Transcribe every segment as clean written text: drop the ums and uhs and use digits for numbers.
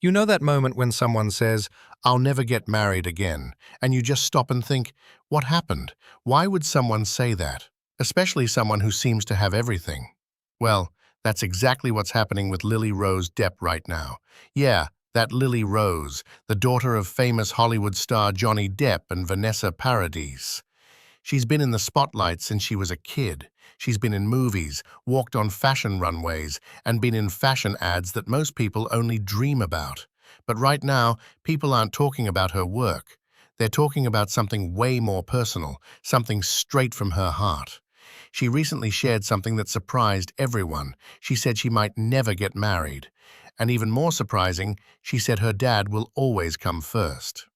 You know that moment when someone says, "I'll never get married again," and you just stop and think, what happened? Why would someone say that? Especially someone who seems to have everything. Well, that's exactly what's happening with Lily-Rose Depp right now. Yeah, that Lily Rose, the daughter of famous Hollywood star Johnny Depp and Vanessa Paradis. She's been in the spotlight since she was a kid. She's been in movies, walked on fashion runways, and been in fashion ads that most people only dream about. But right now, people aren't talking about her work. They're talking about something way more personal, something straight from her heart. She recently shared something that surprised everyone. She said she might never get married. And even more surprising, she said her dad will always come first.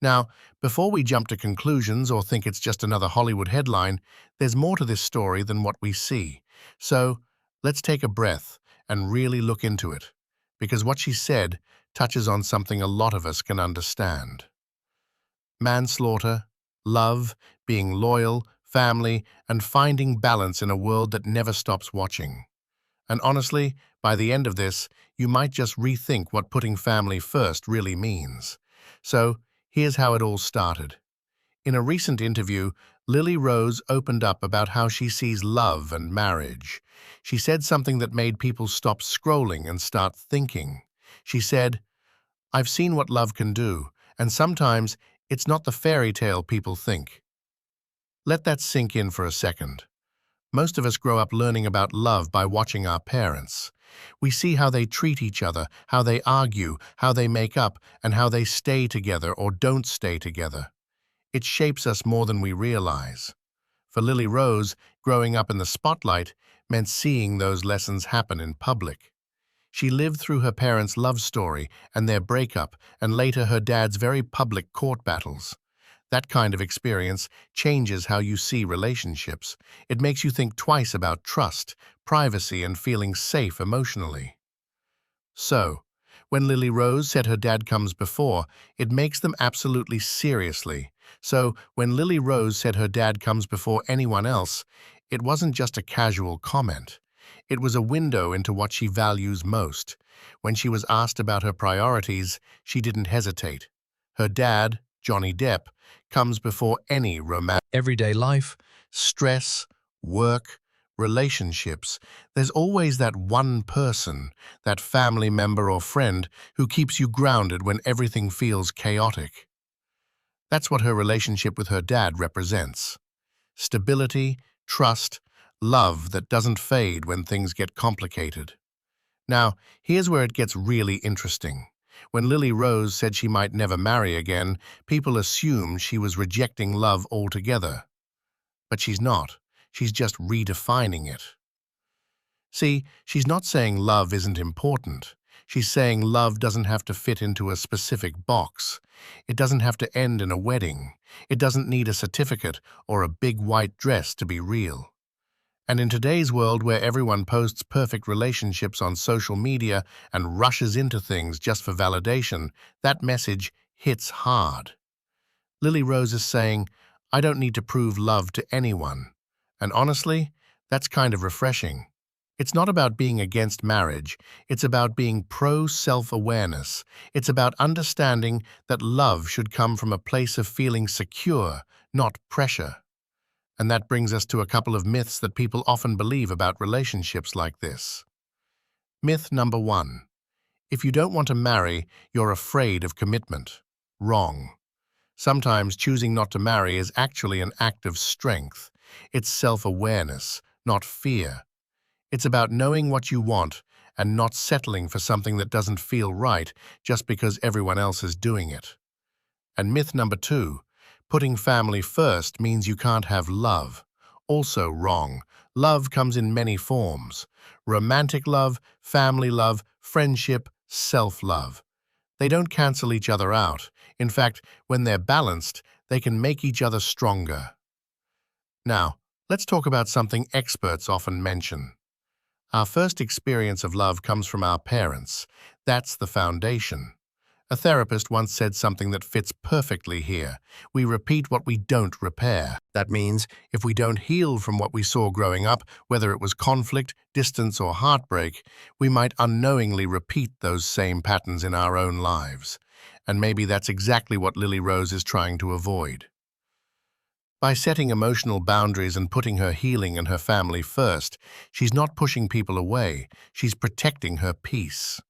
Now, before we jump to conclusions or think it's just another Hollywood headline, there's more to this story than what we see. So, let's take a breath and really look into it, because what she said touches on something a lot of us can understand. Manslaughter, love, being loyal, family, and finding balance in a world that never stops watching. And honestly, by the end of this, you might just rethink what putting family first really means. So, here's how it all started. In a recent interview, Lily Rose opened up about how she sees love and marriage. She said something that made people stop scrolling and start thinking. She said, "I've seen what love can do, and sometimes it's not the fairy tale people think." Let that sink in for a second. Most of us grow up learning about love by watching our parents. We see how they treat each other, how they argue, how they make up, and how they stay together or don't stay together. It shapes us more than we realize. For Lily Rose, growing up in the spotlight meant seeing those lessons happen in public. She lived through her parents' love story and their breakup, and later her dad's very public court battles. That kind of experience changes how you see relationships. It makes you think twice about trust, privacy, and feeling safe emotionally. So, when Lily Rose said her dad comes before, it makes them absolutely seriously. So, when Lily Rose said her dad comes before anyone else, it wasn't just a casual comment. It was a window into what she values most. When she was asked about her priorities, she didn't hesitate. Her dad, Johnny Depp, comes before any romantic everyday life, stress, work, relationships. There's always that one person, that family member or friend, who keeps you grounded when everything feels chaotic. That's what her relationship with her dad represents. Stability, trust, love that doesn't fade when things get complicated. Now, here's where it gets really interesting. When Lily Rose said she might never marry again, people assumed she was rejecting love altogether. But she's not. She's just redefining it. See, she's not saying love isn't important. She's saying love doesn't have to fit into a specific box. It doesn't have to end in a wedding. It doesn't need a certificate or a big white dress to be real. And in today's world where everyone posts perfect relationships on social media and rushes into things just for validation, that message hits hard. Lily Rose is saying, "I don't need to prove love to anyone." And honestly, that's kind of refreshing. It's not about being against marriage. It's about being pro-self-awareness. It's about understanding that love should come from a place of feeling secure, not pressure. And that brings us to a couple of myths that people often believe about relationships like this. Myth number 1. If you don't want to marry, you're afraid of commitment. Wrong. Sometimes choosing not to marry is actually an act of strength. It's self-awareness, not fear. It's about knowing what you want and not settling for something that doesn't feel right just because everyone else is doing it. And myth number 2. Putting family first means you can't have love. Also wrong. Love comes in many forms. Romantic love, family love, friendship, self-love. They don't cancel each other out. In fact, when they're balanced, they can make each other stronger. Now, let's talk about something experts often mention. Our first experience of love comes from our parents. That's the foundation. A therapist once said something that fits perfectly here. We repeat what we don't repair. That means if we don't heal from what we saw growing up, whether it was conflict, distance, or heartbreak, we might unknowingly repeat those same patterns in our own lives. And maybe that's exactly what Lily-Rose is trying to avoid. By setting emotional boundaries and putting her healing and her family first, she's not pushing people away, she's protecting her peace.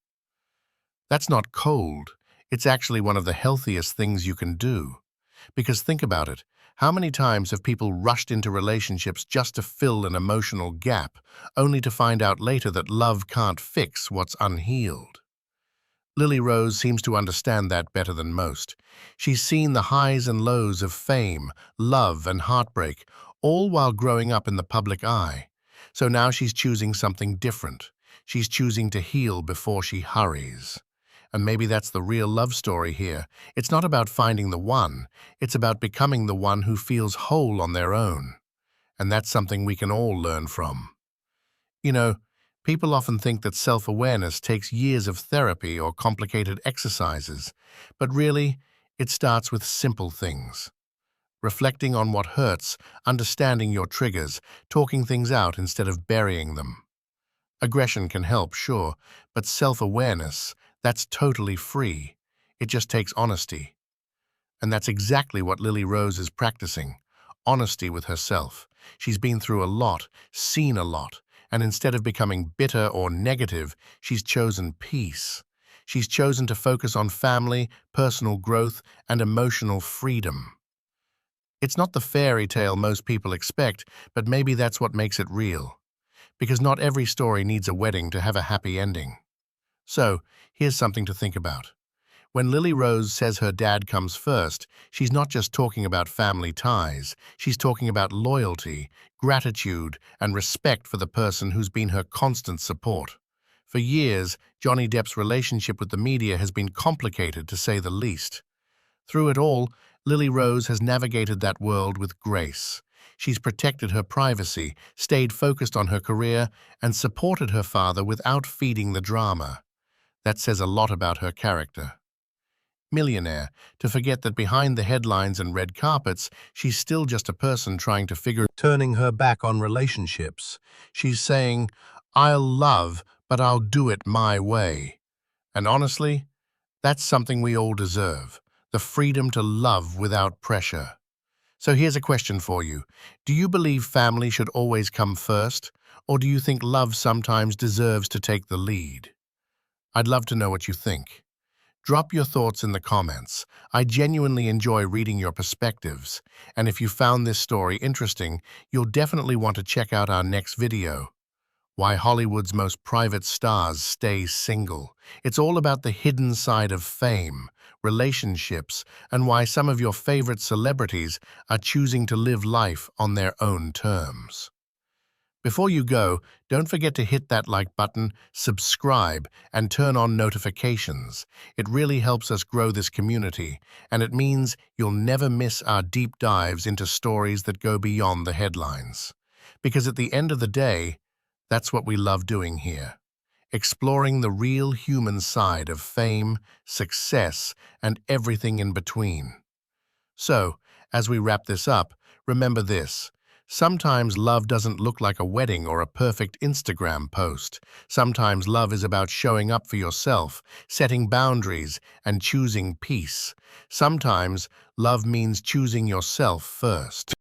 That's not cold. It's actually one of the healthiest things you can do. Because think about it, how many times have people rushed into relationships just to fill an emotional gap, only to find out later that love can't fix what's unhealed? Lily-Rose seems to understand that better than most. She's seen the highs and lows of fame, love, and heartbreak, all while growing up in the public eye. So now she's choosing something different. She's choosing to heal before she hurries. And maybe that's the real love story here. It's not about finding the one, it's about becoming the one who feels whole on their own. And that's something we can all learn from. You know, people often think that self-awareness takes years of therapy or complicated exercises, but really, it starts with simple things. Reflecting on what hurts, understanding your triggers, talking things out instead of burying them. Aggression can help, sure, but self-awareness, that's totally free. It just takes honesty. And that's exactly what Lily-Rose is practicing. Honesty with herself. She's been through a lot, seen a lot, and instead of becoming bitter or negative, she's chosen peace. She's chosen to focus on family, personal growth, and emotional freedom. It's not the fairy tale most people expect, but maybe that's what makes it real. Because not every story needs a wedding to have a happy ending. So, here's something to think about. When Lily-Rose says her dad comes first, she's not just talking about family ties, she's talking about loyalty, gratitude, and respect for the person who's been her constant support. For years, Johnny Depp's relationship with the media has been complicated, to say the least. Through it all, Lily-Rose has navigated that world with grace. She's protected her privacy, stayed focused on her career, and supported her father without feeding the drama. That says a lot about her character. Millionaire, to forget that behind the headlines and red carpets, she's still just a person trying to turning her back on relationships. She's saying, I'll love, but I'll do it my way. And honestly, that's something we all deserve, the freedom to love without pressure. So here's a question for you. Do you believe family should always come first, or do you think love sometimes deserves to take the lead? I'd love to know what you think. Drop your thoughts in the comments. I genuinely enjoy reading your perspectives, and if you found this story interesting, you'll definitely want to check out our next video. Why Hollywood's most private stars stay single. It's all about the hidden side of fame, relationships, and why some of your favorite celebrities are choosing to live life on their own terms. Before you go, don't forget to hit that like button, subscribe, and turn on notifications. It really helps us grow this community, and it means you'll never miss our deep dives into stories that go beyond the headlines. Because at the end of the day, that's what we love doing here. Exploring the real human side of fame, success, and everything in between. So, as we wrap this up, remember this. Sometimes love doesn't look like a wedding or a perfect Instagram post. Sometimes love is about showing up for yourself, setting boundaries, and choosing peace. Sometimes love means choosing yourself first.